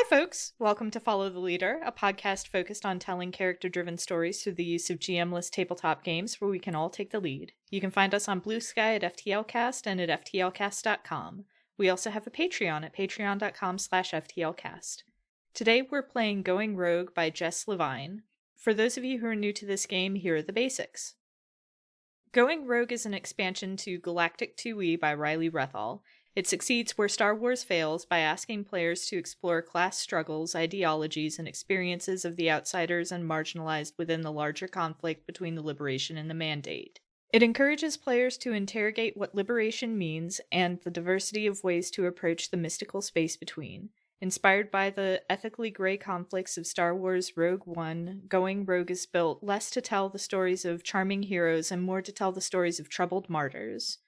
folks. Welcome to Follow the Leader, a podcast focused on telling character-driven stories through the use of GM-less tabletop games where we can all take the lead. You can find us on Blue Sky at FTLcast and at FTLcast.com. We also have a Patreon at patreon.com/FTLcast. Today we're playing Going Rogue by Jess Levine. For those of you who are new to this game, here are the basics. Going Rogue is an expansion to Galactic 2E by Riley Rethall. It succeeds where Star Wars fails by asking players to explore class struggles, ideologies, and experiences of the outsiders and marginalized within the larger conflict between the Liberation and the Mandate. It encourages players to interrogate what liberation means and the diversity of ways to approach the mystical space between. Inspired by the ethically gray conflicts of Star Wars Rogue One, Going Rogue is built less to tell the stories of charming heroes and more to tell the stories of troubled martyrs.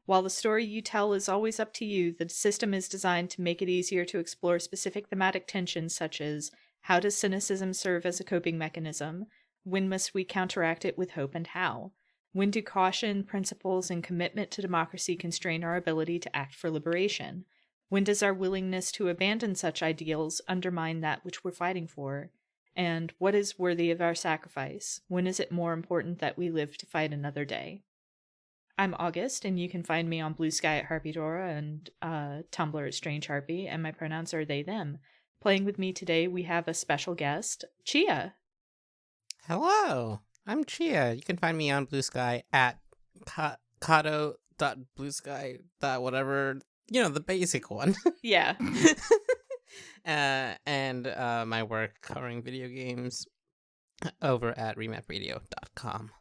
While the story you tell is always up to you, the system is designed to make it easier to explore specific thematic tensions such as how does cynicism serve as a coping mechanism, when must we counteract it with hope, and how? When do caution, principles, and commitment to democracy constrain our ability to act for liberation? When does our willingness to abandon such ideals undermine that which we're fighting for? And what is worthy of our sacrifice? When is it more important that we live to fight another day? I'm August, and you can find me on Blue Sky at Harpydora and Tumblr at Strange Harpy, and my pronouns are they, them. Playing with me today, we have a special guest, Chia. Hello, I'm Chia. You can find me on Blue Sky at kato.bluesky. Whatever, the basic one. Yeah. And my work covering video games over at remapradio.com.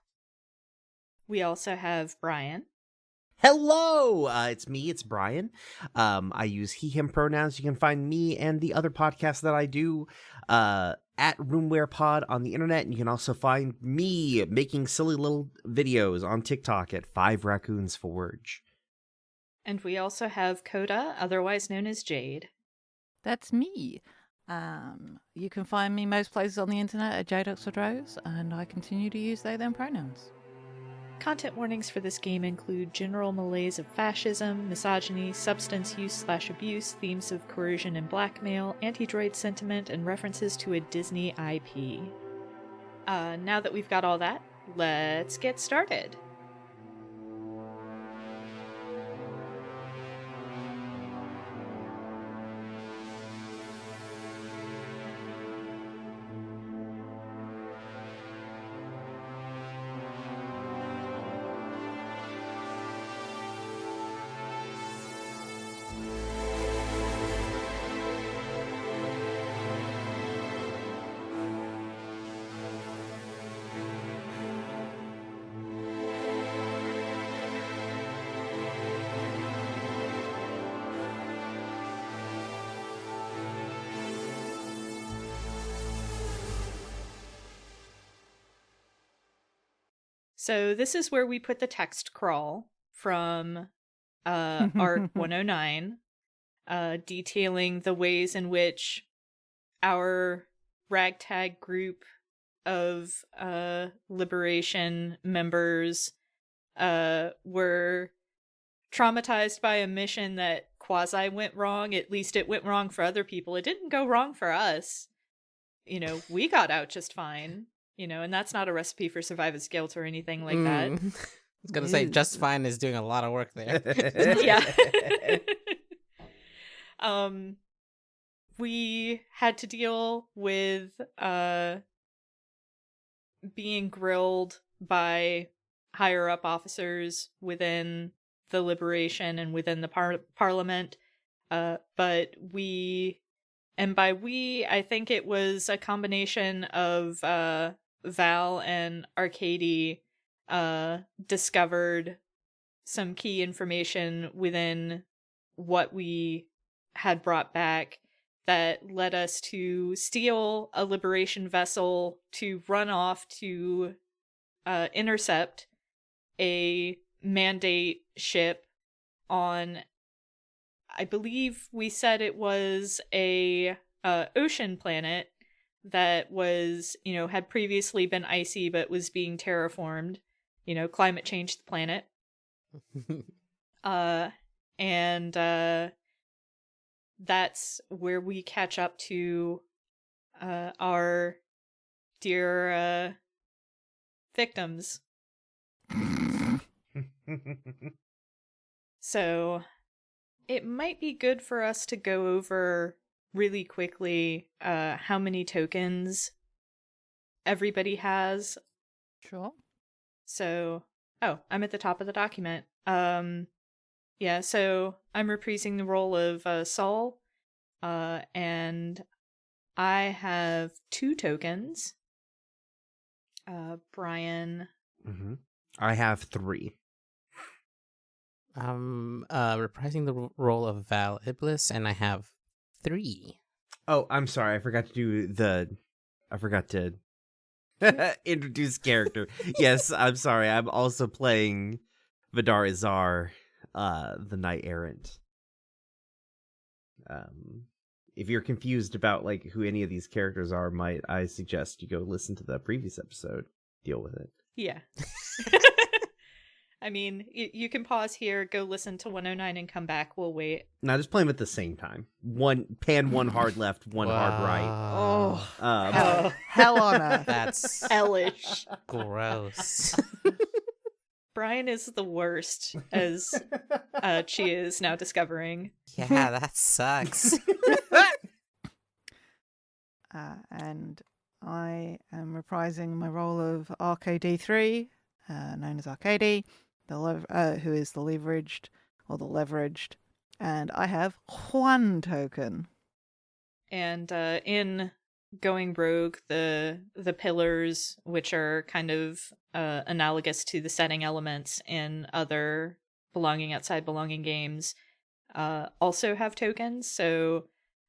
We also have Brian. Hello! It's Brian. I use he, him pronouns. You can find me and the other podcasts that I do at Roomware Pod on the internet. And you can also find me making silly little videos on TikTok at 5 Raccoons Forge. And we also have Coda, otherwise known as Jade. That's me. You can find me most places on the internet at Jade_Rose, and I continue to use they, them pronouns. Content warnings for this game include general malaise of fascism, misogyny, substance use/abuse, themes of coercion and blackmail, anti-droid sentiment, and references to a Disney IP. Now that we've got all that, let's get started. So this is where we put the text crawl from Arc 109, detailing the ways in which our ragtag group of Liberation members were traumatized by a mission that quasi went wrong. At least it went wrong for other people. It didn't go wrong for us. We got out just fine. And that's not a recipe for survivor's guilt or anything like that. I was going to say, Just Fine is doing a lot of work there. Yeah. We had to deal with being grilled by higher up officers within the Liberation and within the Parliament. But we, and by we, I think it was a combination of Val and Arcady discovered some key information within what we had brought back that led us to steal a Liberation vessel to run off to intercept a Mandate ship on, I believe we said it was a ocean planet that was, had previously been icy but was being terraformed. Climate changed the planet. And that's where we catch up to our dear victims. So it might be good for us to go over really quickly how many tokens everybody has. Sure. So, I'm at the top of the document. Yeah, so I'm reprising the role of Saul, and I have 2 tokens. Brian. I have 3. Reprising the role of Val Iblis, and I have 3. Oh, I'm sorry. I forgot to introduce character. Yes, I'm sorry. I'm also playing Vidar Izar, the Knight Errant. If you're confused about like who any of these characters are, I suggest you go listen to the previous episode. Deal with it. Yeah. I mean, you can pause here, go listen to 109 and come back. We'll wait. Now just play them at the same time. One hard left, one hard right. Oh, hell on earth. That's Hellish. gross. Brian is the worst, as Chia is now discovering. Yeah, that sucks. And I am reprising my role of RKD3, known as Arcady, who is the leveraged, and I have 1 token. And in going rogue, the pillars, which are kind of analogous to the setting elements in other belonging outside belonging games, also have tokens. So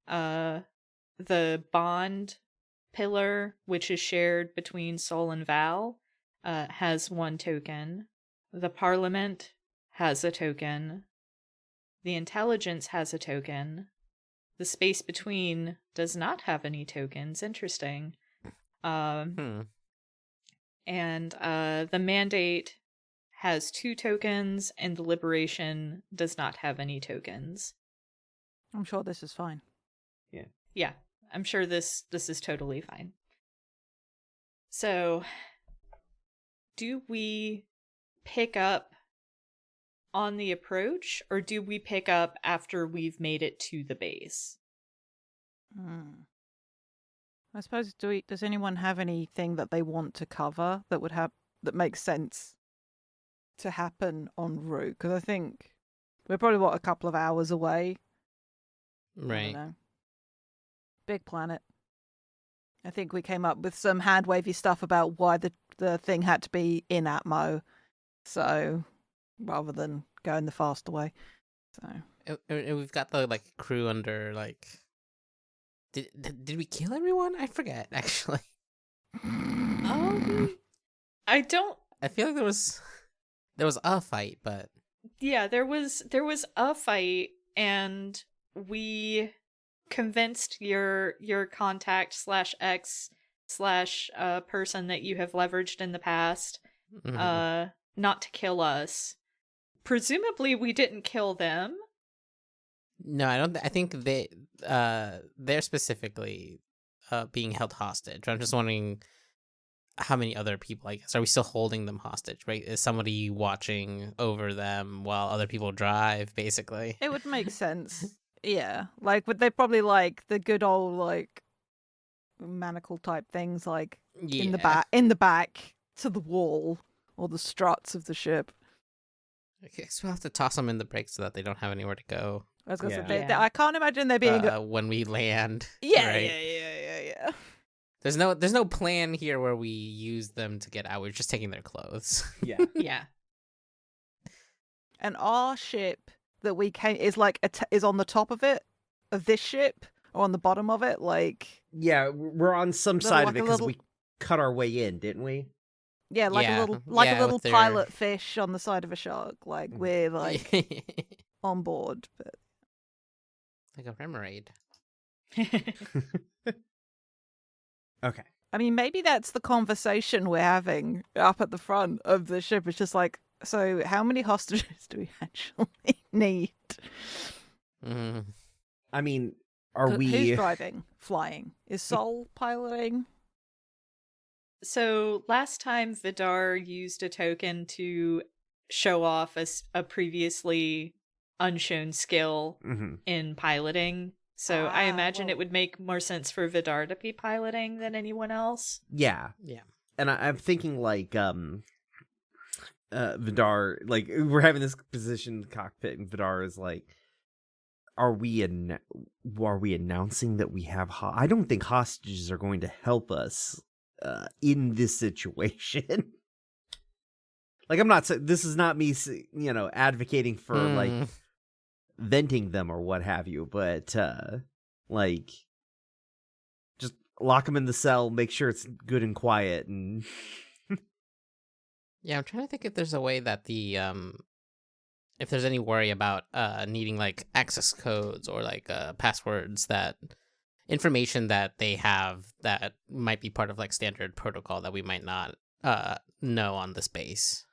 the bond pillar, which is shared between Sol and Val, has 1 token. The Parliament has a token. The Intelligence has a token. The space between does not have any tokens. Interesting. And the Mandate has 2 tokens, and the Liberation does not have any tokens. I'm sure this is fine. Yeah, I'm sure this is totally fine. So, do we pick up on the approach, or do we pick up after we've made it to the base? I suppose, does anyone have anything that they want to cover that makes sense to happen en route? Because I think we're probably, a couple of hours away. I Right. don't know. Big planet. I think we came up with some hand-wavy stuff about why the thing had to be in Atmo. So, rather than going the faster way. So We've got the crew under Did we kill everyone? I forget actually. I don't. I feel like there was a fight, but Yeah, there was a fight, and we convinced your contact /X/ person that you have leveraged in the past not to kill us. Presumably we didn't kill them. no, I don't. I think they're specifically being held hostage. I'm just wondering how many other people. I guess are we still holding them hostage? Right? Is somebody watching over them while other people drive? Basically, it would make sense. Yeah, would they probably the good old manacle type things in the back to the wall or the struts of the ship. Okay, so we'll have to toss them in the brig so that they don't have anywhere to go. I was gonna Yeah. say I can't imagine there being when we land. yeah, right? yeah. There's no plan here where we use them to get out. We're just taking their clothes. Yeah. Yeah. And our ship that we came is is on the top of this ship, or on the bottom of it, Yeah, we're on some side of it because little- we cut our way in, didn't we? yeah, Yeah, a little with their- pilot fish on the side of a shark. We're on board, but like a remoraid. Okay. I mean, maybe that's the conversation we're having up at the front of the ship. It's just so how many hostages do we actually need? Mm. I mean, are Who's we? driving? Flying? Is Sol piloting? So last time Vidar used a token to show off a previously unshown skill Mhm. in piloting. So I imagine it well- would make more sense for Vidar to be piloting than anyone else. Yeah, Yeah. and I'm thinking like Vidar, like we're having this position in the cockpit, and Vidar is like, are we announcing that we have? I don't think hostages are going to help us in this situation. Like, I'm not saying this is not me, advocating for like venting them or what have you, but like, just lock them in the cell, make sure it's good and quiet, and Yeah, I'm trying to think if there's a way that the if there's any worry about needing like access codes or like passwords, that information that they have that might be part of like standard protocol that we might not know on this base,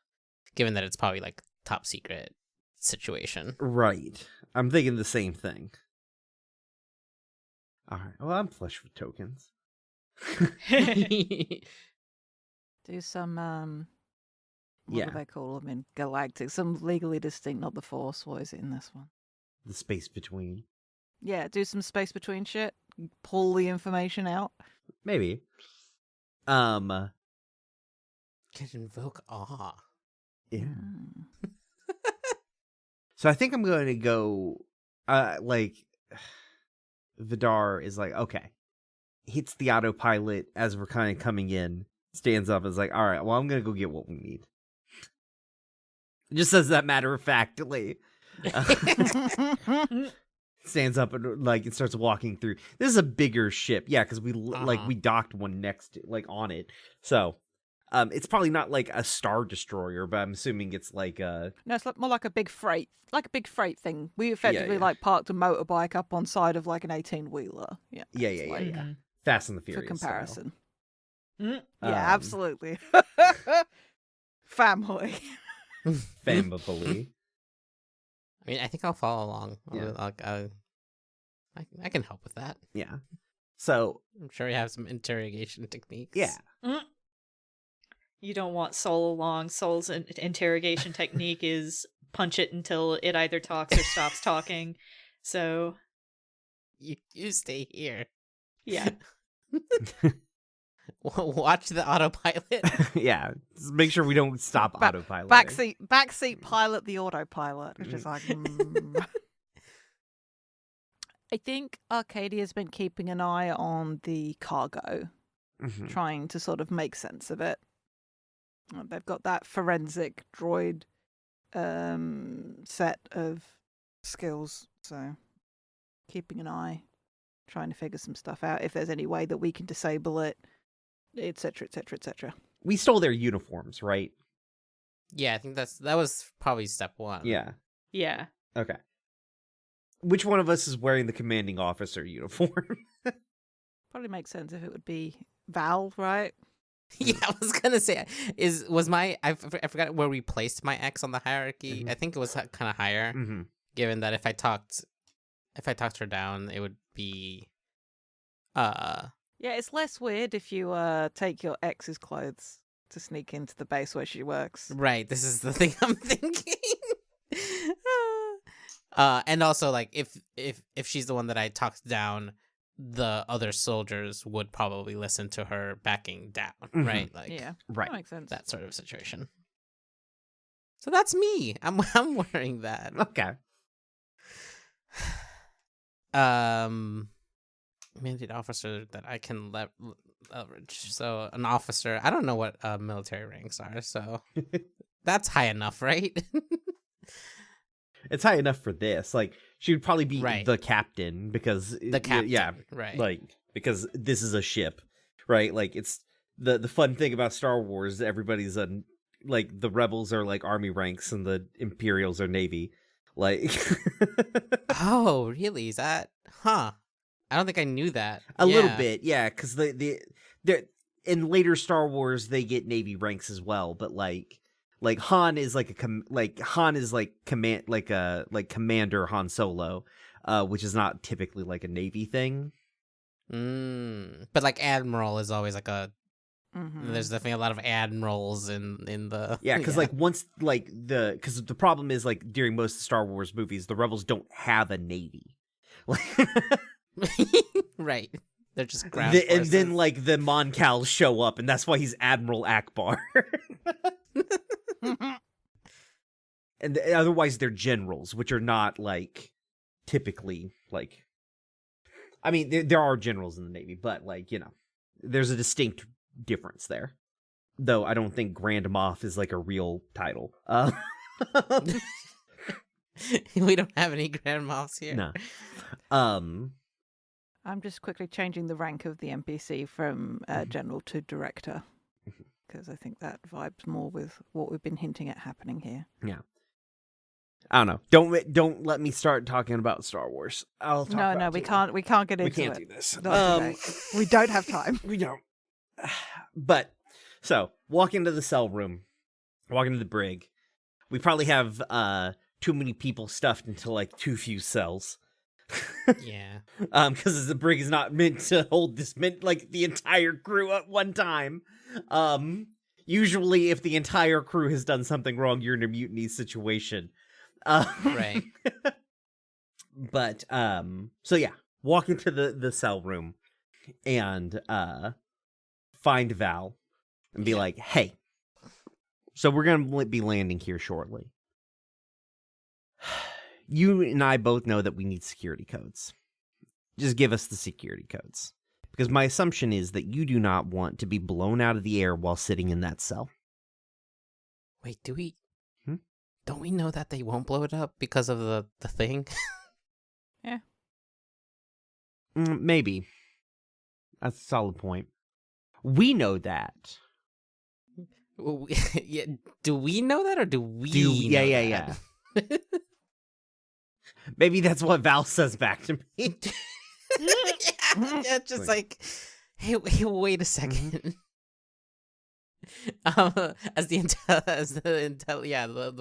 given that it's probably like top secret situation. right. I'm thinking the same thing. All right. Well, I'm flush with tokens. Do some what Yeah. do they call them in Galactic? Some legally distinct, not the Force. What is it in this one? The space between. Yeah, do some space between shit. Pull the information out. Maybe. Can invoke awe. Yeah. Mm. So I think I'm going to go, like, Vidar is like, okay. Hits the autopilot as we're kind of coming in, stands up and is like, all right, well, I'm going to go get what we need. Just says that matter-of-factly. Stands up and, like, it starts walking through. This is a bigger ship. Yeah, because we docked one next, like, on it. So, it's probably not, like, a Star Destroyer, but I'm assuming it's, like, a... No, it's more like a big freight thing. We effectively yeah. like parked a motorbike up on side of like an 18-wheeler. Yeah. Yeah, it's yeah, like- yeah. Fast and the For Furious. comparison. Mm. Yeah, absolutely. Family. Family. I mean, I think I'll follow along. Yeah. I can help with that. Yeah. So, I'm sure you have some interrogation techniques. yeah. You don't want Soul along. Soul's interrogation technique is punch it until it either talks or stops talking. So, You stay here. yeah. Watch the autopilot. Yeah. Just make sure we don't stop autopilot. Backseat pilot the autopilot, which is like. I think Arcadia's been keeping an eye on the cargo, Mhm. trying to sort of make sense of it. They've got that forensic droid set of skills, so keeping an eye, trying to figure some stuff out. If there's any way that we can disable it, etc., etc., etc. We stole their uniforms, right? Yeah, I think that was probably step one. Yeah. Yeah. Okay. Which one of us is wearing the commanding officer uniform? Probably makes sense if it would be Val, right? Yeah, I was gonna say, I forgot where we placed my X on the hierarchy. Mhm. I think it was kind of higher, Mm-hmm. given that if I talked her down, it would be, Yeah, it's less weird if you take your ex's clothes to sneak into the base where she works. right. This is the thing I'm thinking. And also like if she's the one that I talked down, the other soldiers would probably listen to her backing down, Mhm. right? Like Yeah, Right. that makes sense. that sort of situation. So that's me. I'm wearing that. Okay. Mandate officer that I can leverage. So an officer. I don't know what military ranks are, so that's high enough, right? It's high enough for this. Like, she would probably be Right. the captain because The captain. Yeah, right. like because this is a ship, right? Like, it's the fun thing about Star Wars. Everybody's like the rebels are like army ranks and the Imperials are navy. Like, Oh, really? Is that? Huh. I don't think I knew that. a little Yeah. bit, yeah. Because they're in later Star Wars they get navy ranks as well, but like Han is like Han is like command like Commander Han Solo. which is not typically like a Navy thing. But like admiral is always like a. There's definitely a lot of admirals in the. Yeah, because like once like because the problem is like during most Star Wars movies, the Rebels don't have a Navy. Right. They're just ground and then like the Mon Cals show up, and that's why he's Admiral Akbar. And otherwise, they're generals, which are not like typically like. I mean, there are generals in the Navy, but like there's a distinct difference there. Though I don't think Grand Moff is like a real title. We don't have any Grand Moffs here. No. I'm just quickly changing the rank of the NPC from general to director, because I think that vibes more with what we've been hinting at happening here. Yeah. I don't know. Don't let me start talking about Star Wars. I'll talk about it we too. can't. We can't get into it. We can't do this. Not today. We don't have time. We don't. But so walk into the cell room, walk into the brig. We probably have too many people stuffed into like too few cells. Yeah. Because the brig is not meant to hold like the entire crew at one time. Usually, if the entire crew has done something wrong, you're in a mutiny situation. Right. But so yeah, walk into the cell room and find Val and be like, "Hey, so we're gonna be landing here shortly. You and I both know that we need security codes. Just give us the security codes, because my assumption is that you do not want to be blown out of the air while sitting in that cell." Wait, do we? Don't we know that they won't blow it up because of the thing? Yeah. Maybe. That's a solid point. We know that. Yeah. Do we know that, or do we? Yeah. Maybe that's what Val says back to me. Yeah, just like, hey, wait a second. As the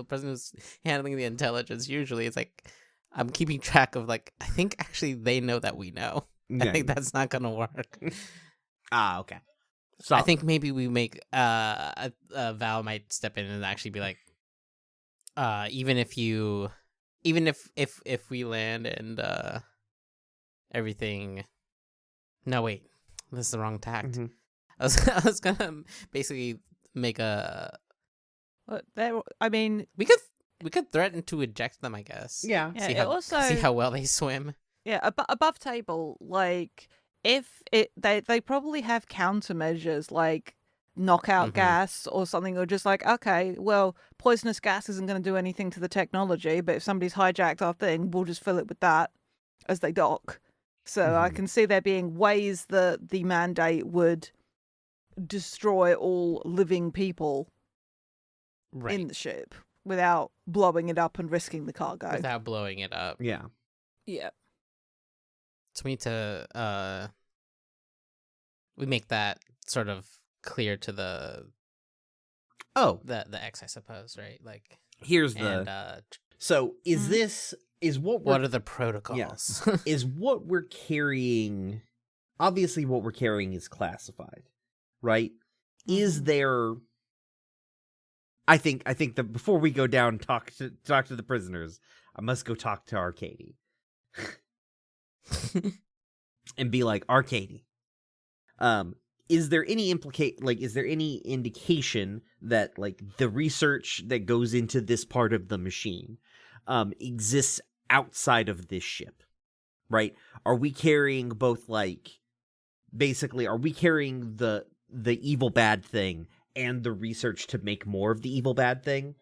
person who's handling the intelligence, usually it's like I'm keeping track of like I think actually they know that we know. Okay. I think that's not gonna work. Okay. So I think maybe we make Val might step in and actually be like, even if we land and everything. No, wait, this is the wrong tact. Mm-hmm. I was gonna basically make a. I mean, we could threaten to eject them, I guess. Yeah. See how well they swim. Yeah, above table, like if they probably have countermeasures like knockout gas or something, or just like, okay, well, poisonous gas isn't going to do anything to the technology, but if somebody's hijacked our thing, we'll just fill it with that as they dock. So I can see there being ways that the mandate would destroy all living people in the ship without blowing it up and risking the cargo. Without blowing it up. Yeah. Yeah. So we need to we make that sort of clear to the X, I suppose, right? Like Here's and, so is this is what are the protocols? Yes. Is what we're carrying, obviously what we're carrying is classified, right? Is there, I think that before we go down and talk to the prisoners, I must go talk to Arcady. And be like, Arcady, is there any indication that like the research that goes into this part of the machine exists outside of this ship, right? Are we carrying both, like, basically, are we carrying the evil bad thing and the research to make more of the evil bad thing?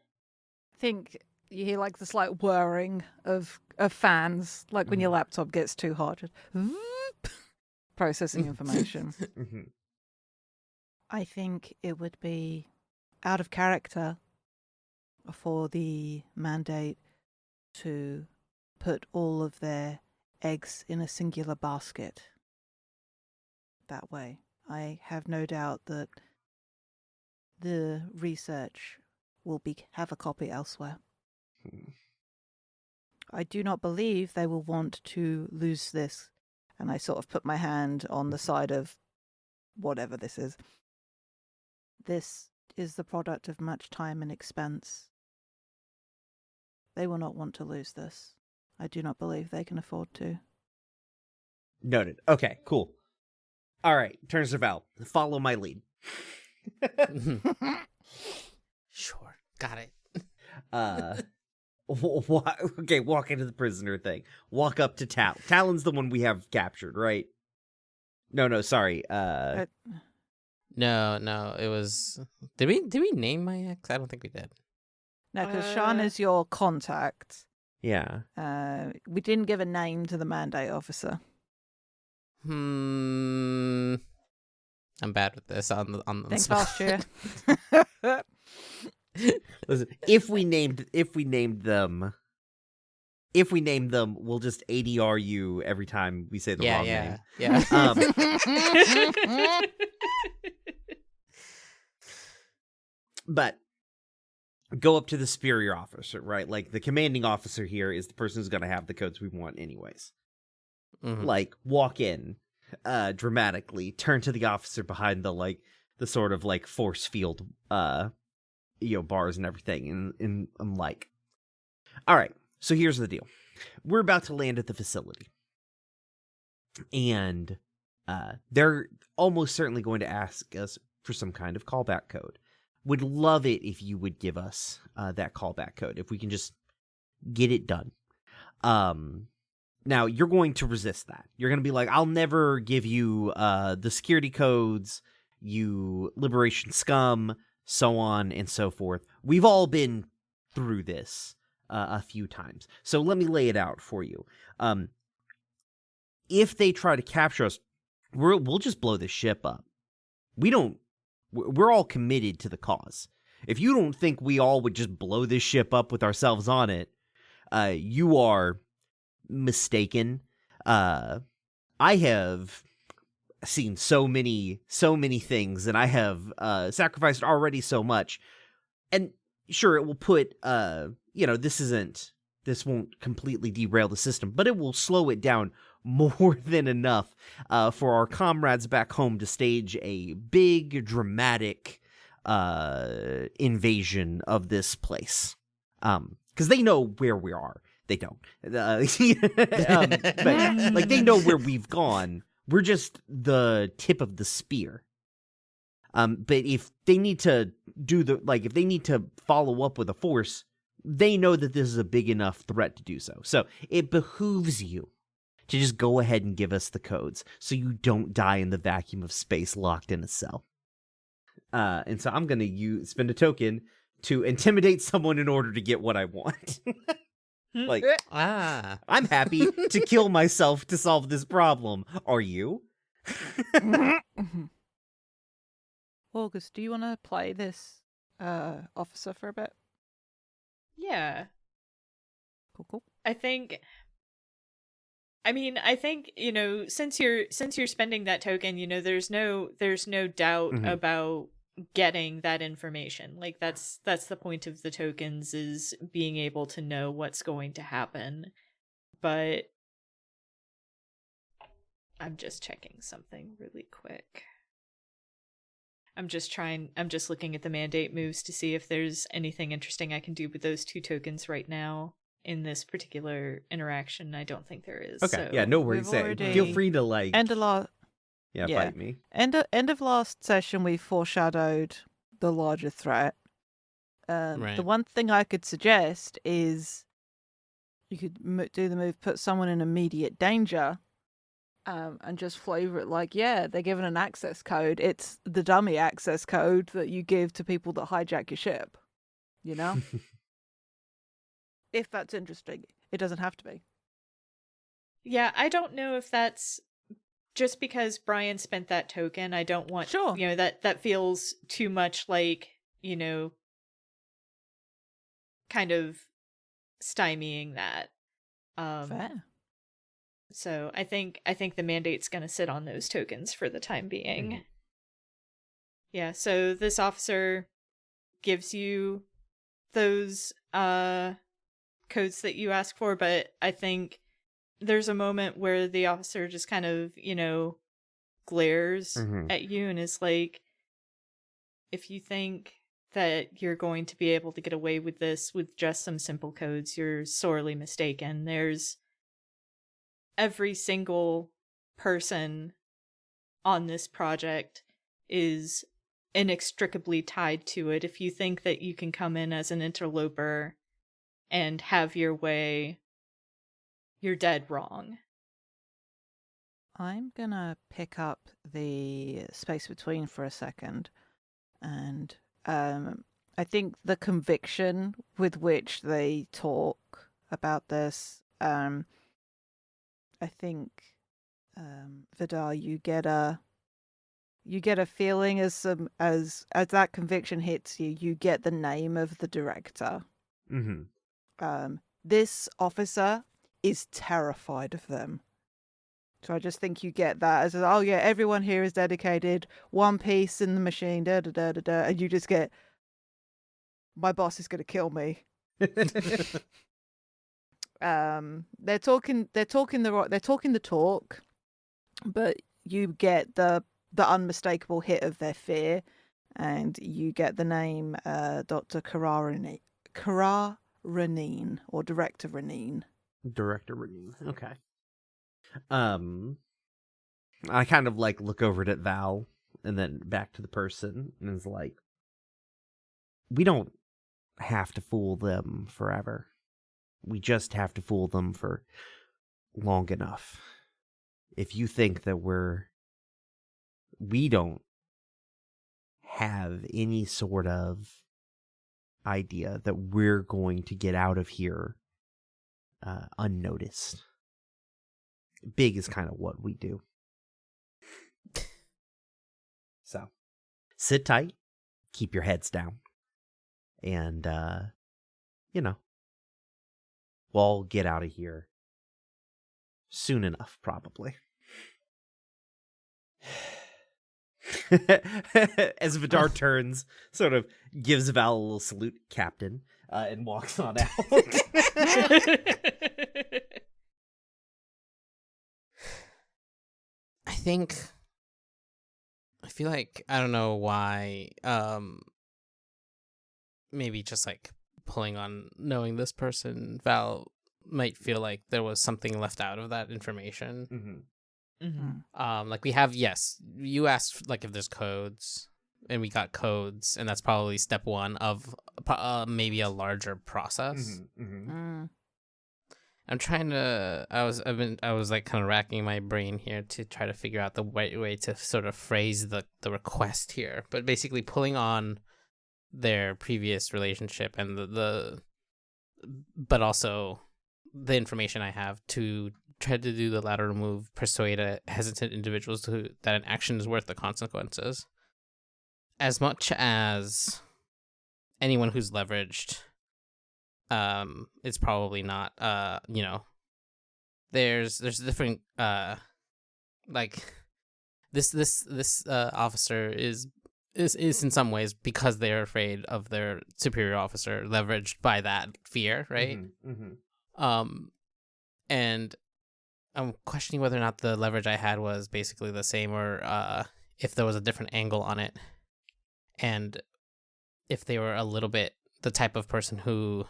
I think you hear like the slight whirring of fans, like when your laptop gets too hot, just processing information. I think it would be out of character for the mandate to put all of their eggs in a singular basket that way. I have no doubt that the research will have a copy elsewhere. I do not believe they will want to lose this. And I sort of put my hand on the side of whatever this is. This is the product of much time and expense. They will not want to lose this. I do not believe they can afford to. Noted. Okay, cool. All right, turns to Val. Follow my lead. Sure, got it. Okay, walk into the prisoner thing. Walk up to Talon. Talon's the one we have captured, right? No, sorry. No, it was. Did we name my ex? I don't think we did. No, because Sean is your contact. Yeah. We didn't give a name to the mandate officer. I'm bad with this on the Think spot. last year. Listen, if we named them, we'll just ADR you every time we say the wrong name. Yeah. But go up to the superior officer, right? Like, the commanding officer here is the person who's going to have the codes we want anyways. Mhm. Like, walk in dramatically, turn to the officer behind the sort of like force field bars and everything, and I'm like, all right, so here's the deal. We're about to land at the facility, and they're almost certainly going to ask us for some kind of callback code. Would love it if you would give us that callback code, if we can just get it done. Now, you're going to resist that. You're going to be like, I'll never give you the security codes, you liberation scum, so on and so forth. We've all been through this a few times. So let me lay it out for you. If they try to capture us, we'll just blow this ship up. We're all committed to the cause. If you don't think we all would just blow this ship up with ourselves on it, you are mistaken. I have seen so many things, and I have sacrificed already so much. And sure, it will put this won't completely derail the system, but it will slow it down more than enough for our comrades back home to stage a big dramatic invasion of this place, because they know where we are. They don't. But they know where we've gone. We're just the tip of the spear. But if they need to if they need to follow up with a force, they know that this is a big enough threat to do so. So it behooves you to just go ahead and give us the codes so you don't die in the vacuum of space locked in a cell. And so I'm going to spend a token to intimidate someone in order to get what I want. I'm happy to kill myself to solve this problem. Are you? August, do you want to play this officer for a bit? Yeah. Cool. I think, since you're spending that token, there's no doubt about getting that information. Like, that's the point of the tokens, is being able to know what's going to happen. But I'm just checking something really quick. I'm just looking at the mandate moves to see if there's anything interesting I can do with those 2 tokens right now in this particular interaction. I don't think there is. Okay, so. yeah, no worries. Feel free to fight me. End of last session, we foreshadowed the larger threat. Right. The one thing I could suggest is you could do the move, put someone in immediate danger, and just flavor it like, they're given an access code. It's the dummy access code that you give to people that hijack your ship. You know? If that's interesting. It doesn't have to be. Yeah, I don't know if that's just because Brian spent that token. I don't want, sure. That feels too much like, kind of stymieing that. Fair. So I think the mandate's going to sit on those tokens for the time being. Mm-hmm. Yeah, so this officer gives you those codes that you ask for, but I think there's a moment where the officer just kind of, glares at you and is like, if you think that you're going to be able to get away with this with just some simple codes, you're sorely mistaken. There's every single person on this project is inextricably tied to it. If you think that you can come in as an interloper and have your way, you're dead wrong. I'm gonna pick up the space between for a second, and I think the conviction with which they talk about this, I think, Vidar, you get a feeling as that conviction hits you, you get the name of the director. This officer is terrified of them. So I just think you get that as, oh yeah, everyone here is dedicated, one piece in the machine, da da da da da, and you just get, my boss is going to kill me. They're talking the talk, but you get the unmistakable hit of their fear, and you get the name Dr. Kara Raneen, or Director Raneen. Director Raneen. Okay. I kind of like look over it at Val and then back to the person, and it's like, we don't have to fool them forever. We just have to fool them for long enough. If you think that we don't have any sort of idea that we're going to get out of here unnoticed. Big is kind of what we do. So, sit tight, keep your heads down, and, we'll all get out of here soon enough, probably. As Vidar turns, sort of gives Val a little salute, Captain, and walks on out. I feel like, I don't know why, maybe just like pulling on knowing this person, Val might feel like there was something left out of that information. Like we have, yes, you asked like if there's codes, and we got codes, and that's probably step one of maybe a larger process. I'm trying to. I was like kind of racking my brain here to try to figure out the right way to sort of phrase the request here. But basically, pulling on their previous relationship and but also the information I have to try to do the lateral move, persuade hesitant individuals that an action is worth the consequences. As much as anyone who's leveraged. It's probably not, there's different, like this officer is in some ways, because they're afraid of their superior officer, leveraged by that fear, right? And I'm questioning whether or not the leverage I had was basically the same, or if there was a different angle on it, and if they were a little bit the type of person who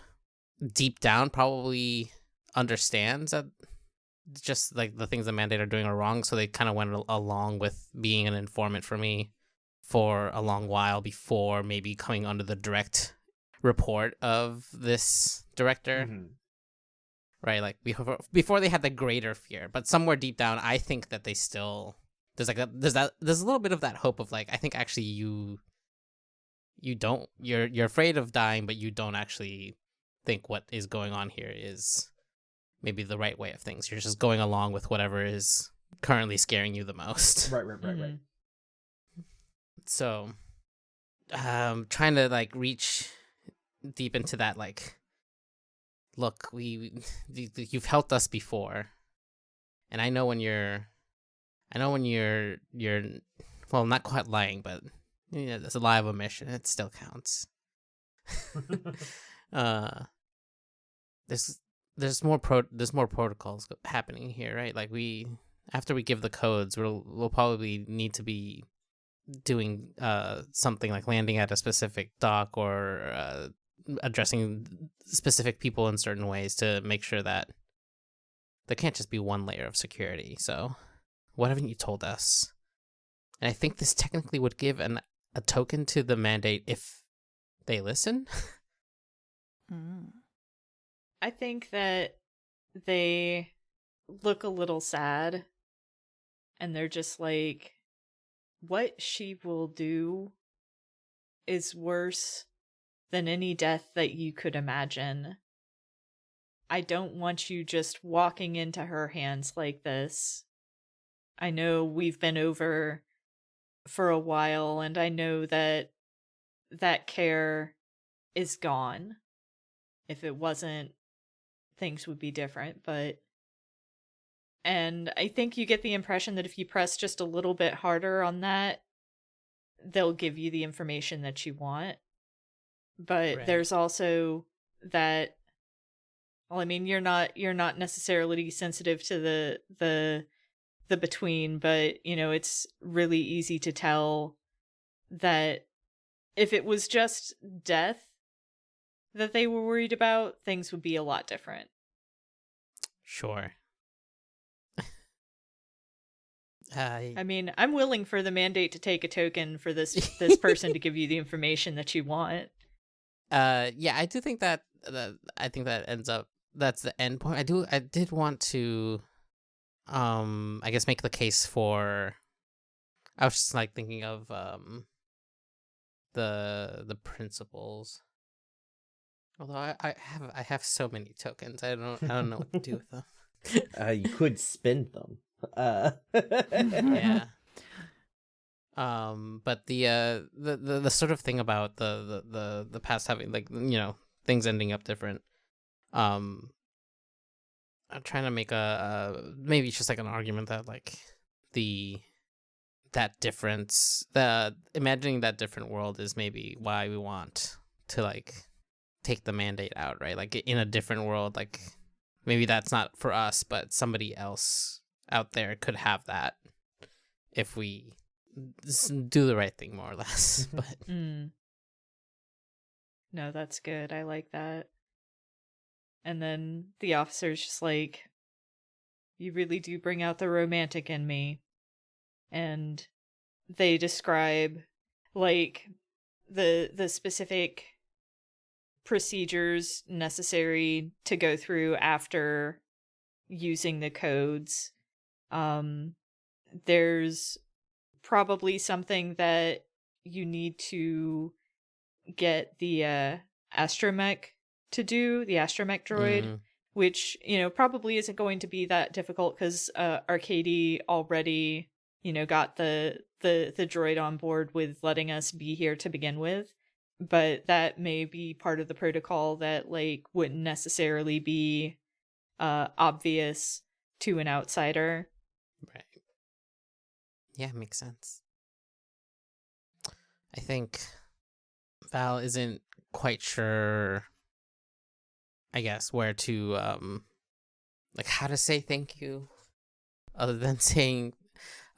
deep down probably understands that just like the things the Mandate are doing are wrong, so they kind of went along with being an informant for me for a long while before maybe coming under the direct report of this director. Right, like before they had the greater fear, but somewhere deep down I think that they still there's a little bit of that hope of like, I think actually you're afraid of dying, but you don't actually think what is going on here is maybe the right way of things. You're just going along with whatever is currently scaring you the most. Right. So, trying to like reach deep into that, like, look, you've helped us before, and I know when you're well, not quite lying, but there's a lie of omission. It still counts. there's more protocols happening here, right? Like after we give the codes, we'll probably need to be doing something like landing at a specific dock or addressing specific people in certain ways to make sure that there can't just be one layer of security. So what haven't you told us? And I think this technically would give a token to the mandate if they listen. I think that they look a little sad and they're just like, what she will do is worse than any death that you could imagine. I don't want you just walking into her hands like this. I know we've been over for a while, and I know that care is gone. If it wasn't, things would be different, and I think you get the impression that if you press just a little bit harder on that, they'll give you the information that you want. But Right. There's also that, well, I mean, you're not necessarily sensitive to the between, but it's really easy to tell that if it was just death that they were worried about, things would be a lot different. Sure. I mean, I'm willing for the mandate to take a token for this person to give you the information that you want. Yeah, I do think that I think that ends up that's the end point. I did want to I guess make the case for, I was just like thinking of the principles. Although I have so many tokens, I don't know what to do with them. You could spend them. Yeah. But the sort of thing about the past having, like, things ending up different. I'm trying to make maybe it's just like an argument that like that difference, imagining that different world is maybe why we want to like take the mandate out, right? Like in a different world, like maybe that's not for us, but somebody else out there could have that if we do the right thing, more or less. But No, that's good. I like that. And then the officer's just like, you really do bring out the romantic in me. And they describe like the specific procedures necessary to go through after using the codes. There's probably something that you need to get the astromech to do, the astromech droid, which probably isn't going to be that difficult because Arcady already got the droid on board with letting us be here to begin with. But that may be part of the protocol that like wouldn't necessarily be obvious to an outsider. Right. Yeah, makes sense. I think Val isn't quite sure, I guess, where to like how to say thank you other than saying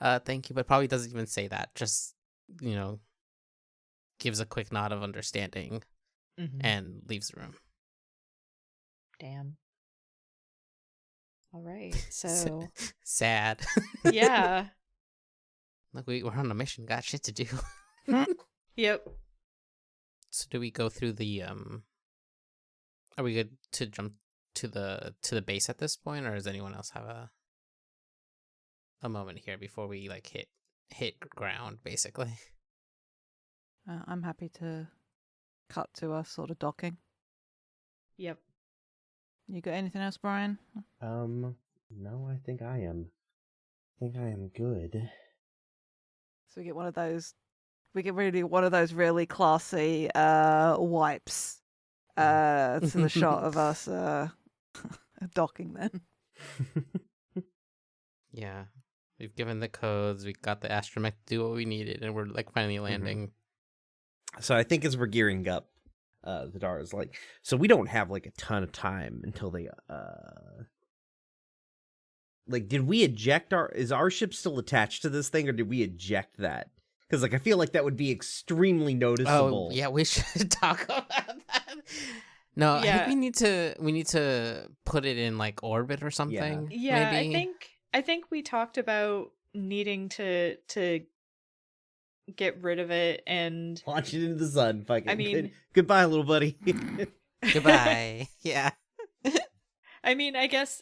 thank you, but probably doesn't even say that. Just, gives a quick nod of understanding and leaves the room. Damn. All right, so sad. Yeah. Look, we're on a mission. Got shit to do. Yep. So do we go through the Are we good to jump to the base at this point, or does anyone else have a moment here before we like hit ground, basically? I'm happy to cut to us sort of docking. Yep. You got anything else, Brian? No, I think I am good. So we get one of those. We get really one of those really classy wipes to the shot of us docking. Then. Yeah, we've given the codes. We got the astromech to do what we needed, and we're like finally landing. So I think as we're gearing up, Vidar is like, so we don't have like a ton of time until they like, did we eject is our ship still attached to this thing, or did we eject that? Because like I feel like that would be extremely noticeable. Oh yeah, we should talk about that. No, I think we need to put it in like orbit or something. Yeah, maybe. I think we talked about needing to get rid of it and Launch it into the sun. Fucking. I mean, goodbye, little buddy. Goodbye. Yeah. I mean, I guess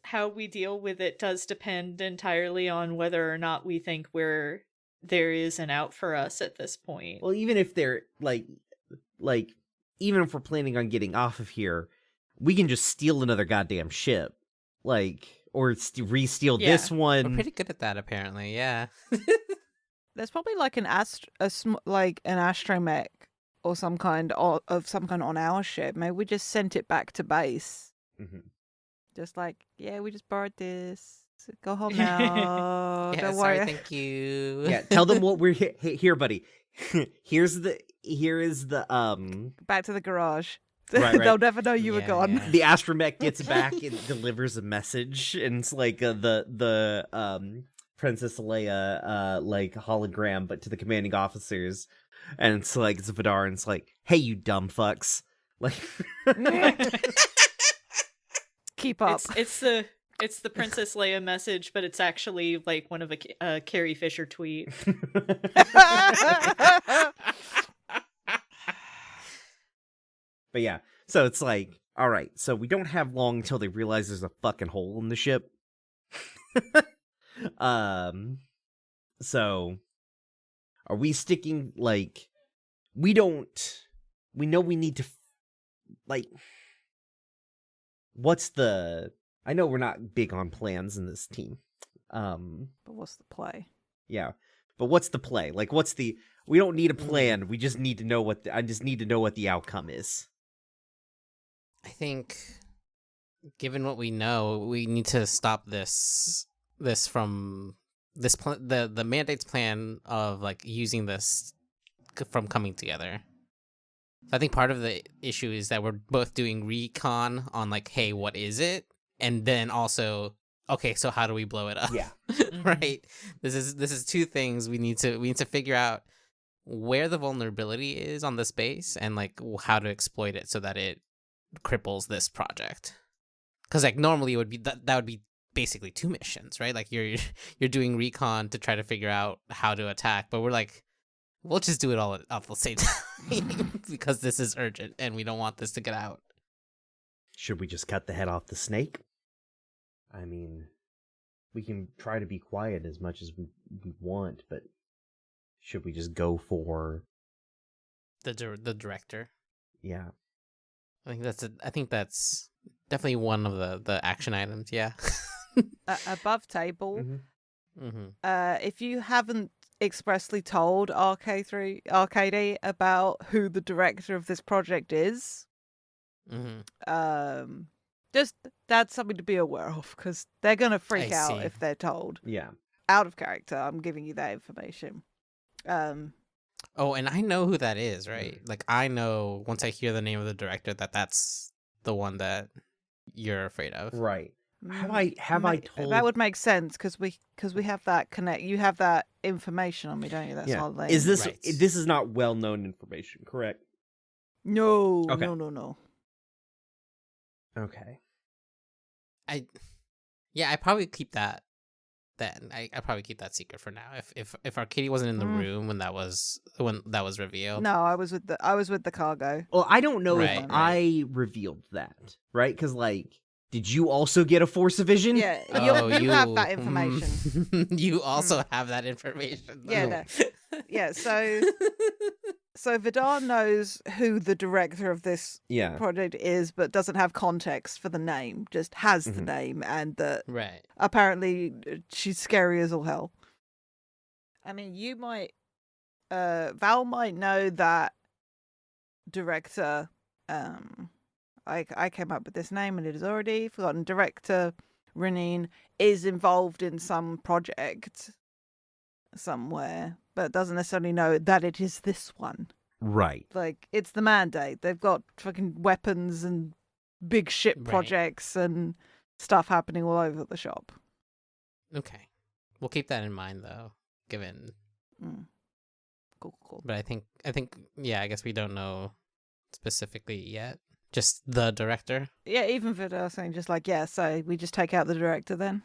how we deal with it does depend entirely on whether or not we think there is an out for us at this point. Well, even if they're like even if we're planning on getting off of here, we can just steal another goddamn ship, like, or re-steal this one. We're pretty good at that, apparently. Yeah. There's probably like an astromech or some kind of some kind on our ship. Maybe we just sent it back to base. Mm-hmm. Just like, yeah, we just borrowed this. Go home now. Don't worry. Sorry, thank you. Yeah, tell them what we're here, buddy. Here is the back to the garage. Right. They'll never know you were gone. Yeah. The astromech gets back and delivers a message, and it's like the Princess Leia like hologram, but to the commanding officers, and it's like it's Vidar, and it's like, hey, you dumb fucks, like. Keep up. It's the Princess Leia message, but it's actually like one of a Carrie Fisher tweet. But yeah, so it's like, all right, so we don't have long until they realize there's a fucking hole in the ship. So are we sticking, like, we know we need to, like, I know we're not big on plans in this team. But what's the play? Yeah. But what's the play? Like, we don't need a plan. We just need to know I just need to know what the outcome is. I think, given what we know, we need to stop the mandate's plan of like using this from coming together. I think part of the issue is that we're both doing recon on like, hey, what is it? And then also, okay, so how do we blow it up? Yeah. Right. This is two things we need to figure out where the vulnerability is on this base and like how to exploit it so that it cripples this project. Because like normally it would be that would be basically two missions, right? Like you're doing recon to try to figure out how to attack, but we're like, we'll just do it all at the same time because this is urgent and we don't want this to get out. Should we just cut the head off the snake? I mean, we can try to be quiet as much as we want, but should we just go for the director? Yeah. I think that's definitely one of the action items. Yeah. Above table. Mm-hmm. Mm-hmm. If you haven't expressly told RKD about who the director of this project is, Mm-hmm. just that's something to be aware of because they're gonna freak I out see. if they're told. Yeah. Out of character, I'm giving you that information. Oh, and I know who that is, right? Like I know once I hear the name of the director that's the one that you're afraid of. Right. Have I told? That would make sense because we have that connect. You have that information on me, don't you? That's Yeah. all. Is this Right. this is not well known information, correct? No, Okay. no. Okay. I probably keep that. Then I probably keep that secret for now. If Arcadia wasn't in the room when that was revealed. No, I was with the cargo. Well, I don't know Right, if I revealed that, right? Because like, did you also get a Force vision? Yeah, Oh, you have that information. You also have that information. Yeah, no. Yeah. So Vidar knows who the director of this Yeah. project is, but doesn't have context for the name. Just has the Mhm. name, and that Right. apparently she's scary as all hell. I mean, you might, Val might know that director. I came up with this name and it is already forgotten. Director Renine is involved in some project somewhere, but doesn't necessarily know that it is this one. Right. Like, it's the mandate. They've got fucking weapons and big ship Right. projects and stuff happening all over the shop. Okay. We'll keep that in mind, though, given... Mm. Cool. But I think, yeah, I guess we don't know specifically yet. Just the director. Yeah, even for us saying just like, yeah, so we just take out the director then.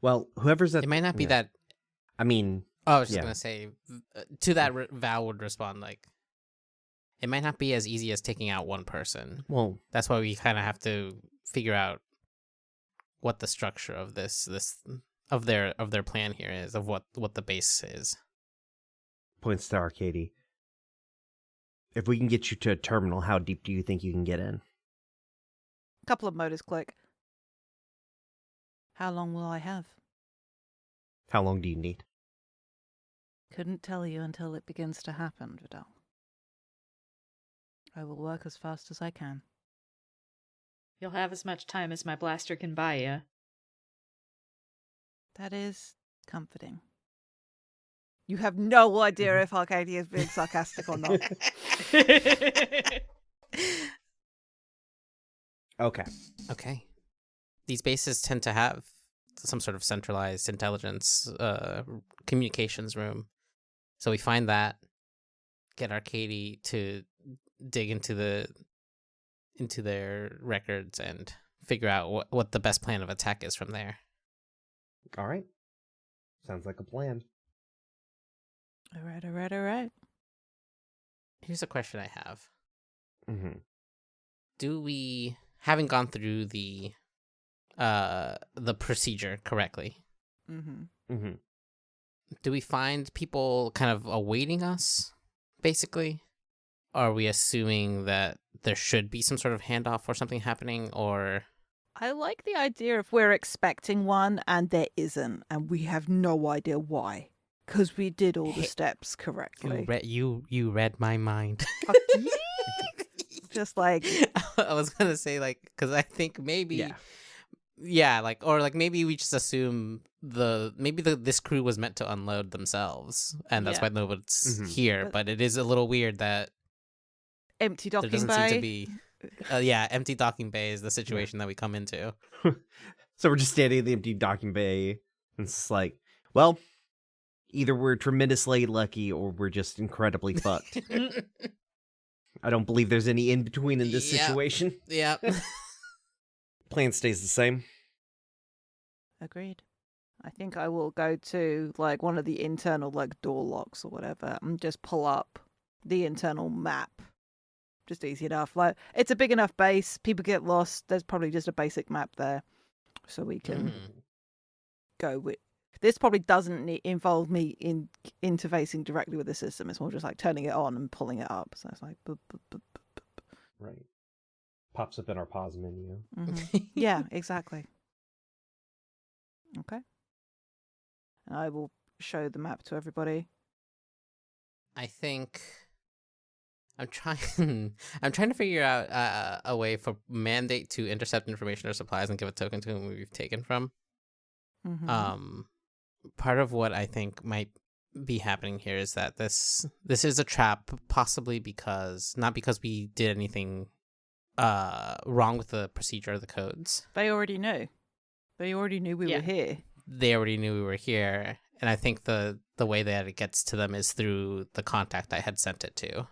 Well, whoever's at... It might not be that... I mean... Oh, I was just Yeah. going to say, to that, Val would respond, like, it might not be as easy as taking out one person. Well, That's why we kind of have to figure out what the structure of this of their plan here is, of what the base is. points to Arcady. If we can get you to a terminal, how deep do you think you can get in? Couple of motors click. How long will I have? How long do you need? Couldn't tell you until it begins to happen, Vidal. I will work as fast as I can. You'll have as much time as my blaster can buy you. That is comforting. You have no idea if Arcadia is being sarcastic or not. Okay. Okay. These bases tend to have some sort of centralized intelligence communications room. So we find that, get Arcady to dig into their records and figure out what the best plan of attack is from there. All right. Sounds like a plan. All right. Here's a question I have. Mm-hmm. Do we, having gone through the procedure correctly, Mm-hmm. Mm-hmm. do we find people kind of awaiting us, basically? Are we assuming that there should be some sort of handoff or something happening, or... I like the idea if we're expecting one and there isn't, and we have no idea why. Because we did all the steps correctly. You read my mind. Just like... I was gonna say, like, because I think maybe... Yeah, like, or like maybe we just assume this crew was meant to unload themselves, and that's Yeah. why nobody's Mhm. here. But it is a little weird that Empty there docking doesn't bay. seem to be... empty docking bay is the situation that we come into. So we're just standing in the empty docking bay, and it's like, well, either we're tremendously lucky or we're just incredibly fucked. I don't believe there's any in between in this Yep. situation. Yeah. Plan stays the same. Agreed. I think I will go to like one of the internal like door locks or whatever and just pull up the internal map. Just easy enough. Like it's a big enough base. People get lost. There's probably just a basic map there, so we can go with. This probably doesn't involve me in interfacing directly with the system. It's more just like turning it on and pulling it up. So it's like, boop, boop, boop, boop, boop. Right. Pops up in our pause menu. Mhm. Yeah, exactly. Okay. And I will show the map to everybody. I think I'm trying. I'm trying to figure out a way for mandate to intercept information or supplies and give a token to whom we've taken from. Mhm. Part of what I think might be happening here is that this is a trap, possibly not because we did anything wrong with the procedure or the codes. They already knew. They already knew we Yeah. were here. They already knew we were here, and I think the way that it gets to them is through the contact I had sent it to.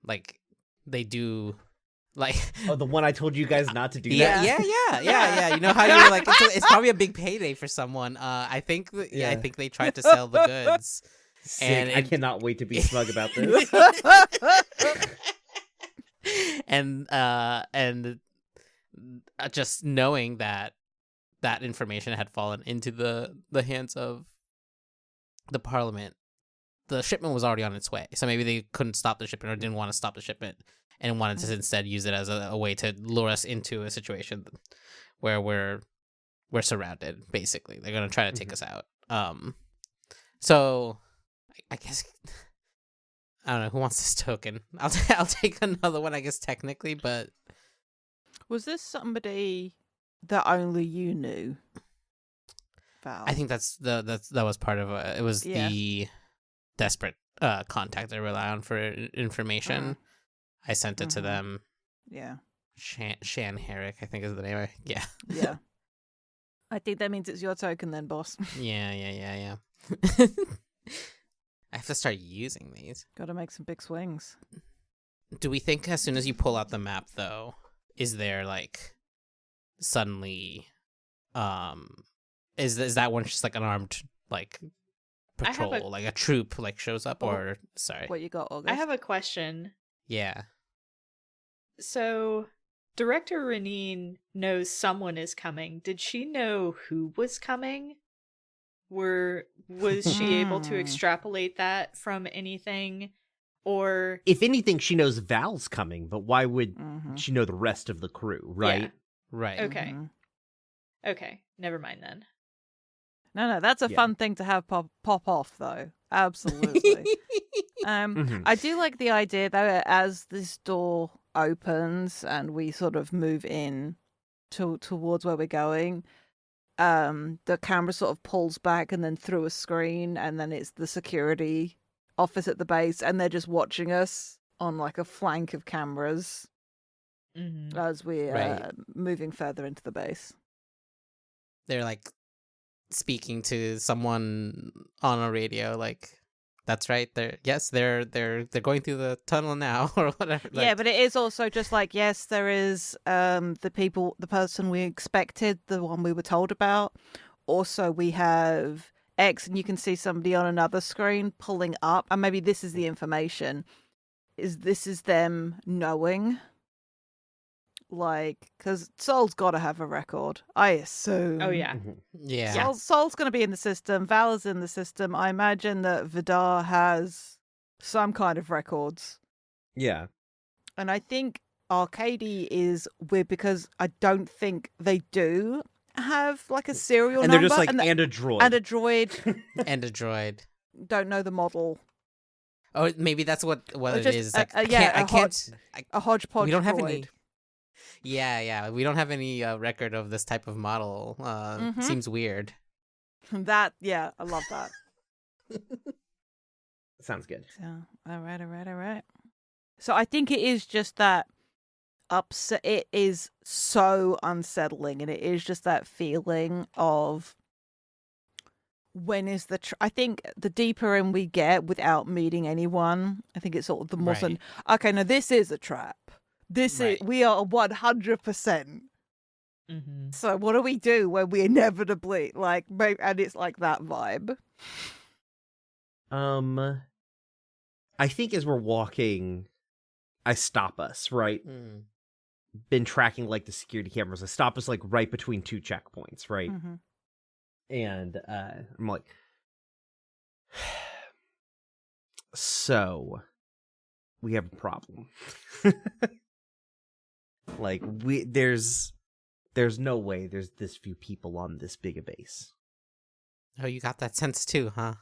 Like they do, like Oh, the one I told you guys not to do yeah, that? yeah. You know how you're like it's probably a big payday for someone. I think I think they tried to sell the goods. Sick. And I cannot wait to be smug about this. and just knowing that information had fallen into the hands of the Parliament, the shipment was already on its way. So maybe they couldn't stop the shipment or didn't want to stop the shipment and wanted to instead use it as a way to lure us into a situation where we're surrounded. Basically, they're gonna try to take us out. So I guess. I don't know who wants this token. I'll take another one, I guess technically, but Was this somebody that only you knew? Val. I think that was part of it. It was Yeah. the desperate contact I rely on for information. I sent it to them. Yeah. Shan Herrick, I think is the name. Yeah. Yeah. I think that means it's your token then, boss. Yeah. I have to start using these. Got to make some big swings. Do we think as soon as you pull out the map, though, is there like suddenly, is that one just like an armed like patrol, like a troop like shows up, or sorry? What you got, August? I have a question. Yeah. So, Director Renine knows someone is coming. Did she know who was coming? Was she able to extrapolate that from anything? Or If anything, she knows Val's coming, but why would she know the rest of the crew, right? Yeah. Right. Okay. Okay, never mind then. No, that's a fun thing to have pop off, though. Absolutely. I do like the idea, though, as this door opens and we sort of move in towards where we're going, the camera sort of pulls back and then through a screen, and then it's the security office at the base, and they're just watching us on like a flank of cameras as we're moving further into the base. They're like speaking to someone on a radio, like, that's right. They're going through the tunnel now, or whatever. Like, yeah, but it is also just like, yes, there is the person we expected, the one we were told about. Also, we have X, and you can see somebody on another screen pulling up, and maybe this is the information. This is them knowing, like, because Sol's got to have a record, I assume. Oh yeah. yeah. Sol's going to be in the system. Val is in the system. I imagine that Vidar has some kind of records. Yeah. And I think Arcady is weird because I don't think they do have like a serial And number. they're just like, and a droid. And a droid. And a droid. Don't know the model. Oh, maybe that's what it just is. Like, a Hodge-Podge we don't have droid. any. Yeah. We don't have any record of this type of model. Seems weird. That, yeah, I love that. Sounds good. So, all right. So I think it is just that upset. It is so unsettling, and it is just that feeling of when is the. I think the deeper in we get without meeting anyone, I think it's sort of the more. Right. Okay, now this is a trap. This is we are 100%. So what do we do when we inevitably and it's like that vibe? I think as we're walking, I stop us, right? Been tracking like the security cameras. I stop us like right between two checkpoints, right? And I'm like, so we have a problem. Like there's no way there's this few people on this big a base. Oh, you got that sense too, huh?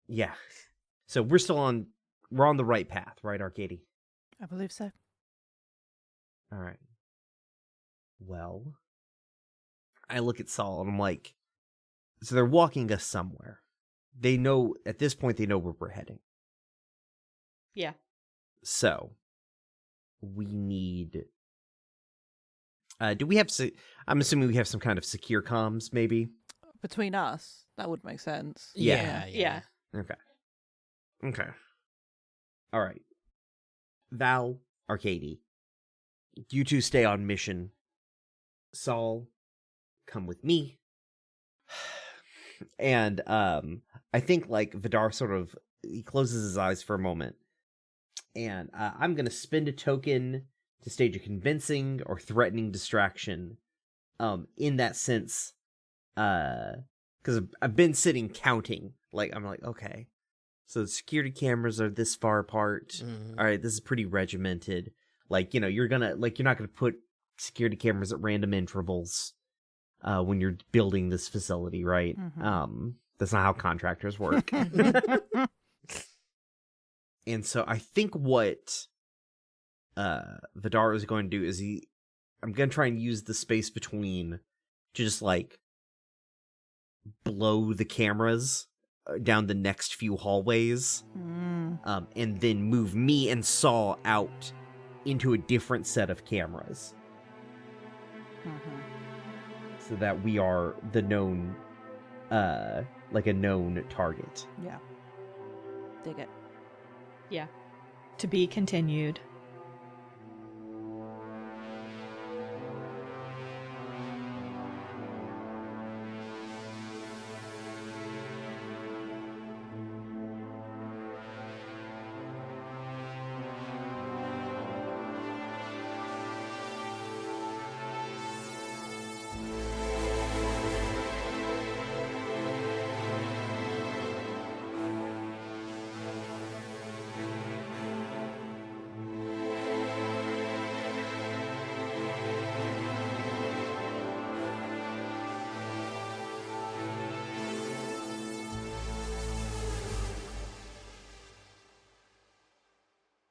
Yeah. So we're on the right path, right, Arcady? I believe so. All right. Well, I look at Saul and I'm like, so they're walking us somewhere. They know, at this point, they know where we're heading. Yeah. So, we need... do we have... I'm assuming we have some kind of secure comms, maybe? Between us, that would make sense. Yeah. Okay. All right. Val, Arcady, you two stay on mission. Saul, come with me. And I think like Vidar he closes his eyes for a moment. And I'm going to spend a token to stage a convincing or threatening distraction. In that sense, because I've been sitting counting. Like, I'm like, okay, so the security cameras are this far apart. All right, this is pretty regimented. Like, you're not gonna put security cameras at random intervals when you're building this facility, right? That's not how contractors work. And so I think what Vidar is going to do is I'm going to try and use the space between to just like blow the cameras down the next few hallways, and then move me and Saw out into a different set of cameras, so that we are the known, like a known target. Yeah. Dig it. Yeah. To be continued.